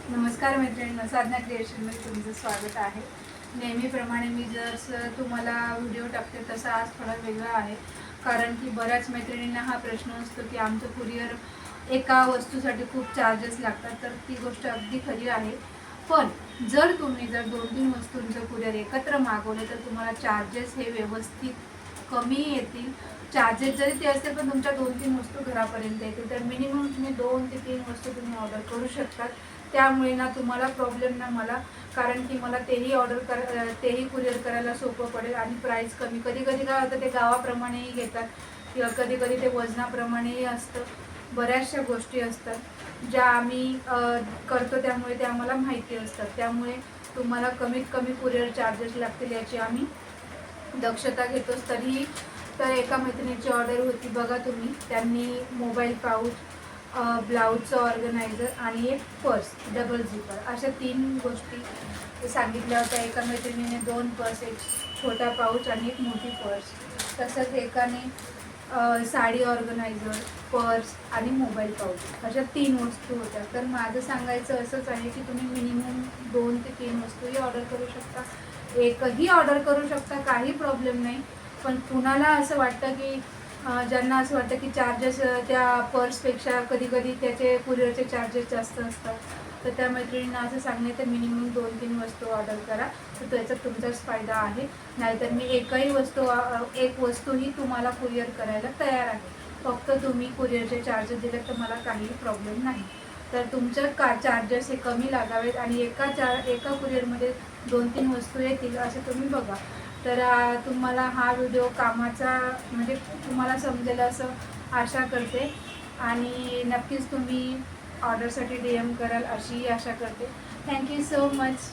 नमस्कार मैत्रिणींनो, साधना क्रिएशनमध्ये तुमचं स्वागत आहे। नेहमीप्रमाणे मी जर तुम्हाला व्हिडिओ टाकते तसा आज थोडा वेगळा आहे, कारण की बऱ्याच मैत्रिणींना हा प्रश्न असतो की आमचं कुरिअर एका वस्तूसाठी खूप चार्जेस लागतात। तर ती गोष्ट अगदी खरी आहे, पण जर तुम्ही 2-3 वस्तूंचं कुरिअर एकत्र मागवले तर तुम्हाला चार्जेस हे व्यवस्थित कमी येतील। चार्जेस जरी ते असतील पण तुमच्या 2-3 वस्तू घरापर्यंत येतील। तर मिनिमम तुम्ही 2 ते 3 वस्तू तुम्ही ऑर्डर करू शकता। त्यामुळे ना तुम्हाला प्रॉब्लेम ना मला, कारण की मला तेही कुरिअर करायला सोपं पडेल आणि प्राईस कमी। कधी कधी काय होतं, ते गावाप्रमाणेही घेतात किंवा कधी कधी ते वजनाप्रमाणेही असतं। बऱ्याचशा गोष्टी असतात ज्या आम्ही करतो, त्यामुळे ते आम्हाला माहिती असतात। त्यामुळे तुम्हाला कमीत कमी कुरिअर चार्जेस लागतील याची आम्ही दक्षता घेतोच। तरीही तर एका मैत्रिणीची ऑर्डर होती बघा तुम्ही, त्यांनी मोबाईल पाऊच, ब्लाऊजचं ऑर्गनायझर आणि एक पर्स डबल झिपर अशा 3 गोष्टी सांगितल्या होत्या। एका मैत्रिणीने 2 पर्स, एक छोटा पाऊच आणि एक मोठी पर्स, तसंच एकाने साडी ऑर्गनायझर, पर्स आणि मोबाईल पाऊच अशा 3 वस्तू होत्या। तर माझं सांगायचं असंच आहे की तुम्ही मिनिमम 2 ते 3 वस्तूही ऑर्डर करू शकता, एकही ऑर्डर करू शकता, काही प्रॉब्लेम नाही। पण कुणाला असं वाटतं की ज्यांना असं वाटतं की चार्जेस त्या पर्सपेक्षा कधी कधी त्याचे कुरिअरचे चार्जेस जास्त असतात, तर त्या मैत्रिणींना असं सांगणे तर मिनिमम 2-3 वस्तू ऑर्डर करा, तर त्याचा तुमचाच फायदा आहे। नाहीतर मी एक वस्तूही तुम्हाला कुरिअर करायला तयार आहे, फक्त तुम्ही कुरिअरचे चार्जेस दिले तर मला काही प्रॉब्लेम नाही। तर तुमचं चार्जेस हे कमी लागावेत आणि एका कुरिअरमध्ये 2-3 वस्तू येतील असं तुम्ही बघा। तर तुम्हाला हा व्हिडिओ कामाचा म्हणजे तुम्हाला समजेल असं आशा करते आणि नक्कीच तुम्ही ऑर्डरसाठी DM कराल अशी आशा करते। Thank you so much.